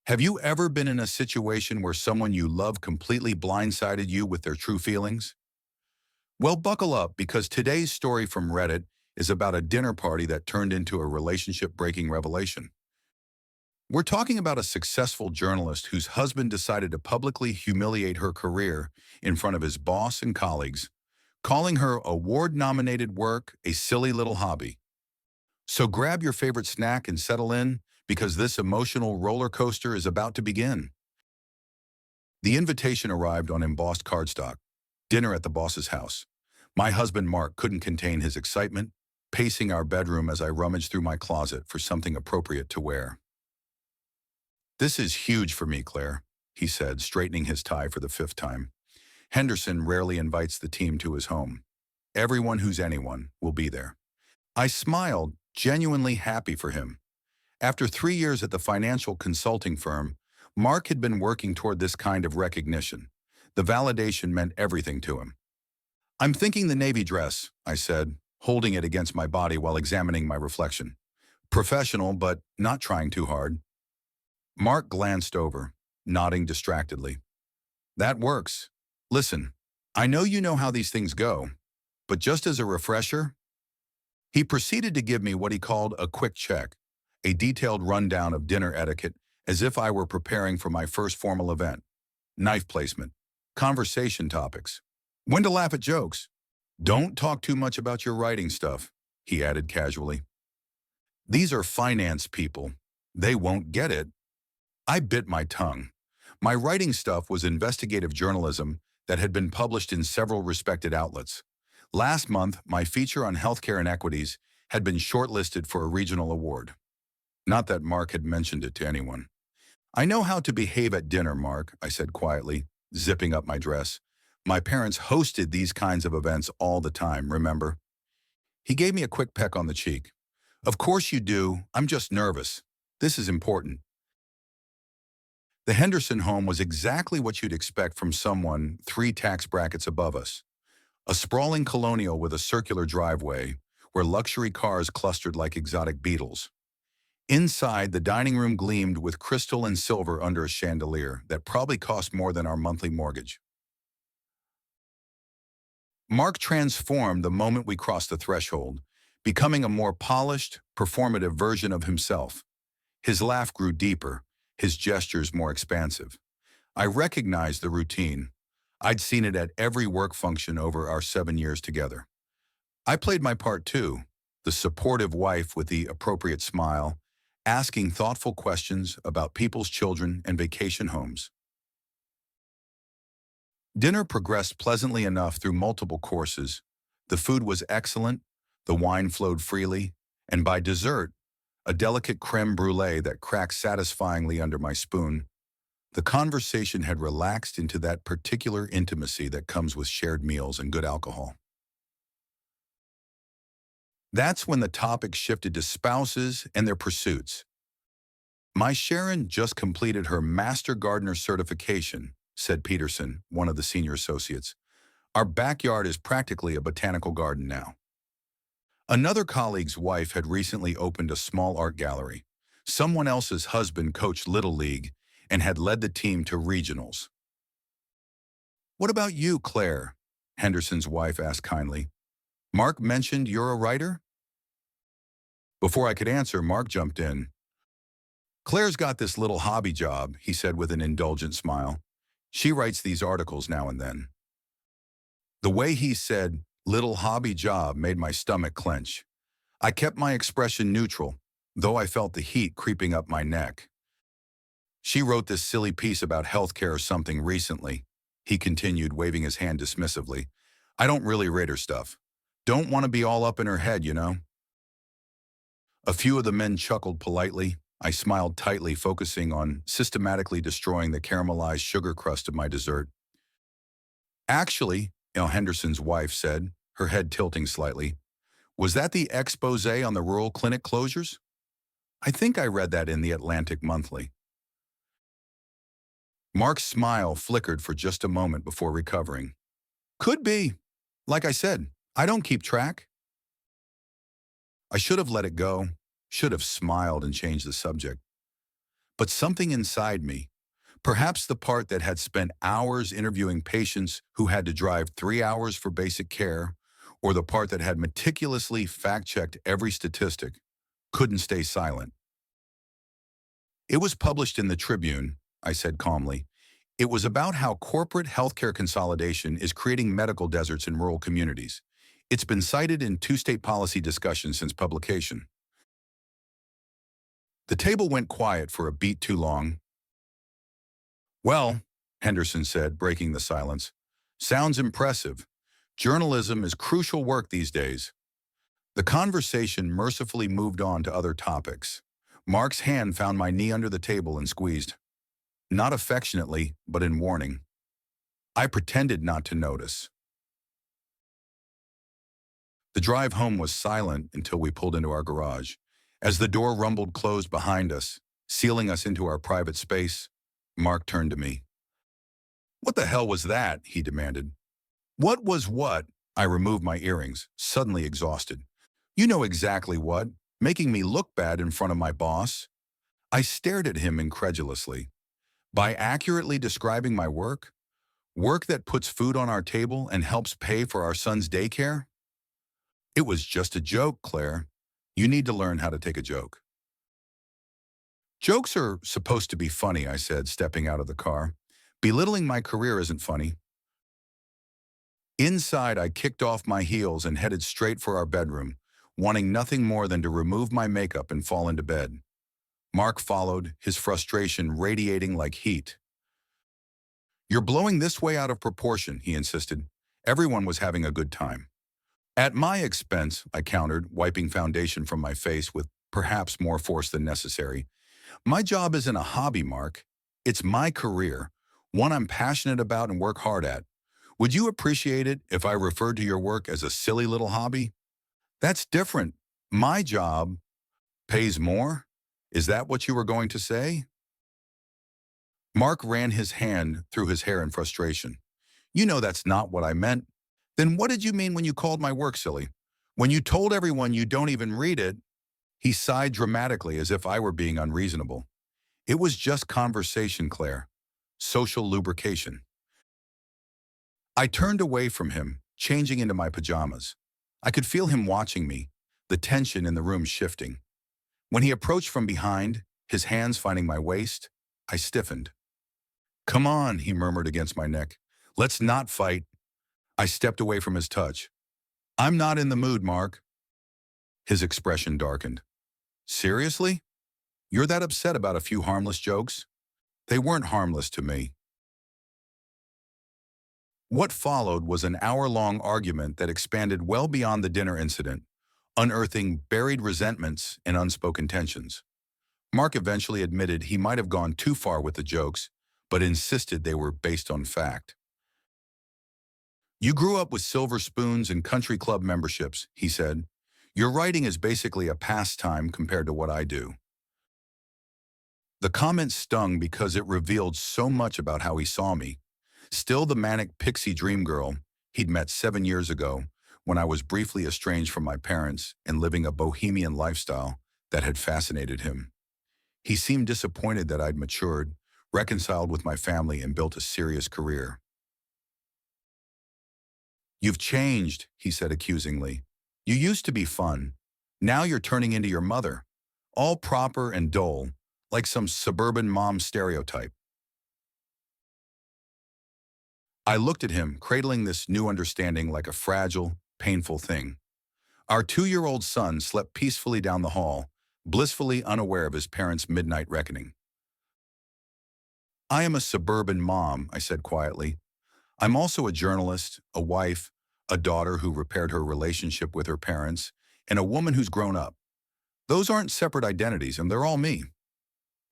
Have you ever been in a situation where someone you love completely blindsided you with their true feelings? Well, buckle up because today's story from Reddit is about a dinner party that turned into a relationship-breaking revelation. We're talking about a successful journalist whose husband decided to publicly humiliate her career in front of his boss and colleagues, calling her award-nominated work a silly little hobby. So grab your favorite snack and settle in because this emotional roller coaster is about to begin. The invitation arrived on embossed cardstock. Dinner at the boss's house. My husband Mark couldn't contain his excitement, pacing our bedroom as I rummaged through my closet for something appropriate to wear. "This is huge for me, Claire," he said, straightening his tie for the fifth time. "Henderson rarely invites the team to his home. Everyone who's anyone will be there." I smiled, genuinely happy for him. After 3 years at the financial consulting firm, Mark had been working toward this kind of recognition. The validation meant everything to him. "I'm thinking the navy dress," I said, holding it against my body while examining my reflection. Professional, but not trying too hard. Mark glanced over, nodding distractedly. "That works. Listen, I know you know how these things go, but just as a refresher," he proceeded to give me what he called a quick check, a detailed rundown of dinner etiquette as if I were preparing for my first formal event. Knife placement, conversation topics, when to laugh at jokes. "Don't talk too much about your writing stuff," he added casually. "These are finance people. They won't get it." I bit my tongue. My writing stuff was investigative journalism that had been published in several respected outlets. Last month, my feature on healthcare inequities had been shortlisted for a regional award. Not that Mark had mentioned it to anyone. "I know how to behave at dinner, Mark," I said quietly, zipping up my dress. "My parents hosted these kinds of events all the time, remember?" He gave me a quick peck on the cheek. "Of course you do. I'm just nervous. This is important." The Henderson home was exactly what you'd expect from someone 3 tax brackets above us. A sprawling colonial with a circular driveway, where luxury cars clustered like exotic beetles. Inside, the dining room gleamed with crystal and silver under a chandelier that probably cost more than our monthly mortgage. Mark transformed the moment we crossed the threshold, becoming a more polished, performative version of himself. His laugh grew deeper, his gestures more expansive. I recognized the routine. I'd seen it at every work function over our 7 years together. I played my part too, the supportive wife with the appropriate smile, asking thoughtful questions about people's children and vacation homes. Dinner progressed pleasantly enough through multiple courses. The food was excellent, the wine flowed freely, and by dessert, a delicate creme brulee that cracked satisfyingly under my spoon, the conversation had relaxed into that particular intimacy that comes with shared meals and good alcohol. That's when the topic shifted to spouses and their pursuits. "My Sharon just completed her Master Gardener certification," said Peterson, one of the senior associates. "Our backyard is practically a botanical garden now." Another colleague's wife had recently opened a small art gallery. Someone else's husband coached Little League and had led the team to regionals. "What about you, Claire?" Henderson's wife asked kindly. "Mark mentioned you're a writer?" Before I could answer, Mark jumped in. "Claire's got this little hobby job," he said with an indulgent smile. "She writes these articles now and then." The way he said, "little hobby job," made my stomach clench. I kept my expression neutral, though I felt the heat creeping up my neck. "She wrote this silly piece about healthcare or something recently," he continued, waving his hand dismissively. "I don't really rate her stuff. Don't want to be all up in her head, you know." A few of the men chuckled politely. I smiled tightly, focusing on systematically destroying the caramelized sugar crust of my dessert. "Actually," Henderson's wife said, her head tilting slightly, "was that the expose on the rural clinic closures? I think I read that in the Atlantic Monthly." Mark's smile flickered for just a moment before recovering. "Could be. Like I said, I don't keep track." I should have let it go, should have smiled and changed the subject. But something inside me, perhaps the part that had spent hours interviewing patients who had to drive 3 hours for basic care, or the part that had meticulously fact-checked every statistic, couldn't stay silent. It was published in the Tribune, I said calmly. It was about how corporate healthcare consolidation is creating medical deserts in rural communities. It's been cited in two state policy discussions since publication. The table went quiet for a beat too long. Well, Henderson said, breaking the silence, sounds impressive. Journalism is crucial work these days. The conversation mercifully moved on to other topics. Mark's hand found my knee under the table and squeezed. Not affectionately, but in warning. I pretended not to notice. The drive home was silent until we pulled into our garage. As the door rumbled closed behind us, sealing us into our private space, Mark turned to me. "What the hell was that?" he demanded. "What was what?" I removed my earrings, suddenly exhausted. "You know exactly what. Making me look bad in front of my boss." I stared at him incredulously. By accurately describing my work, work that puts food on our table and helps pay for our son's daycare? It was just a joke, Claire. You need to learn how to take a joke. Jokes are supposed to be funny, I said, stepping out of the car. Belittling my career isn't funny. Inside, I kicked off my heels and headed straight for our bedroom, wanting nothing more than to remove my makeup and fall into bed. Mark followed, his frustration radiating like heat. "You're blowing this way out of proportion," he insisted. Everyone was having a good time. "At my expense," I countered, wiping foundation from my face with perhaps more force than necessary. "My job isn't a hobby, Mark. It's my career, one I'm passionate about and work hard at. Would you appreciate it if I referred to your work as a silly little hobby?" "That's different. My job pays more? Is that what you were going to say?" Mark ran his hand through his hair in frustration. "You know that's not what I meant." "Then what did you mean when you called my work silly? When you told everyone you don't even read it?" He sighed dramatically as if I were being unreasonable. "It was just conversation, Claire. Social lubrication." I turned away from him, changing into my pajamas. I could feel him watching me, the tension in the room shifting. When he approached from behind, his hands finding my waist, I stiffened. "Come on," he murmured against my neck. "Let's not fight." I stepped away from his touch. "I'm not in the mood, Mark." His expression darkened. "Seriously? You're that upset about a few harmless jokes?" They weren't harmless to me. What followed was an hour-long argument that expanded well beyond the dinner incident, unearthing buried resentments and unspoken tensions. Mark eventually admitted he might have gone too far with the jokes, but insisted they were based on fact. "You grew up with silver spoons and country club memberships," he said. "Your writing is basically a pastime compared to what I do." The comment stung because it revealed so much about how he saw me. Still the manic pixie dream girl he'd met 7 years ago when I was briefly estranged from my parents and living a bohemian lifestyle that had fascinated him. He seemed disappointed that I'd matured, reconciled with my family, and built a serious career. "You've changed," he said accusingly. "You used to be fun. Now you're turning into your mother. All proper and dull, like some suburban mom stereotype." I looked at him, cradling this new understanding like a fragile, painful thing. Our 2-year-old son slept peacefully down the hall, blissfully unaware of his parents' midnight reckoning. "I am a suburban mom," I said quietly. "I'm also a journalist, a wife, a daughter who repaired her relationship with her parents, and a woman who's grown up. Those aren't separate identities, and they're all me.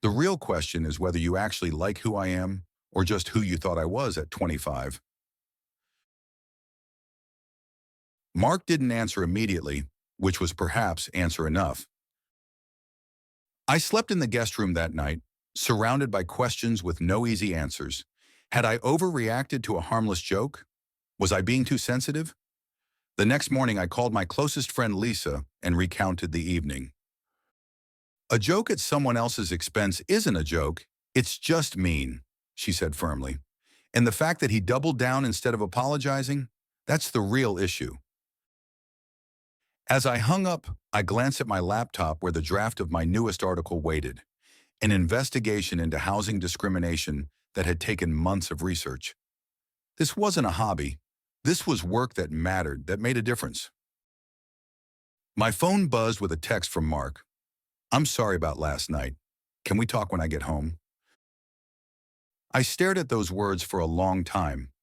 The real question is whether you actually like who I am or just who you thought I was at 25. Mark didn't answer immediately, which was perhaps answer enough. I slept in the guest room that night, surrounded by questions with no easy answers. Had I overreacted to a harmless joke? Was I being too sensitive? The next morning, I called my closest friend Lisa and recounted the evening. A joke at someone else's expense isn't a joke. It's just mean, she said firmly. And the fact that he doubled down instead of apologizing, that's the real issue. As I hung up, I glanced at my laptop where the draft of my newest article waited, an investigation into housing discrimination that had taken months of research. This wasn't a hobby. This was work that mattered, that made a difference. My phone buzzed with a text from Mark. "I'm sorry about last night. Can we talk when I get home?" I stared at those words for a long time,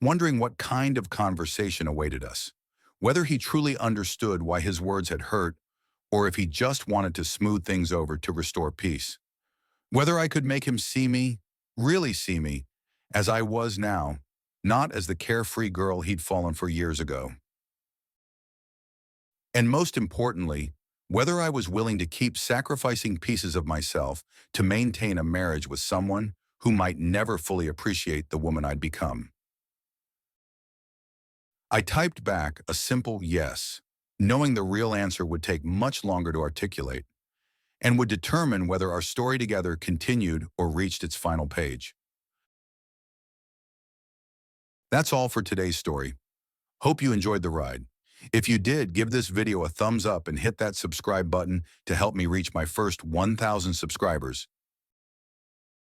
wondering what kind of conversation awaited us. Whether he truly understood why his words had hurt, or if he just wanted to smooth things over to restore peace. Whether I could make him see me, really see me, as I was now, not as the carefree girl he'd fallen for years ago. And most importantly, whether I was willing to keep sacrificing pieces of myself to maintain a marriage with someone who might never fully appreciate the woman I'd become. I typed back a simple yes, knowing the real answer would take much longer to articulate and would determine whether our story together continued or reached its final page. That's all for today's story. Hope you enjoyed the ride. If you did, give this video a thumbs up and hit that subscribe button to help me reach my first 1,000 subscribers.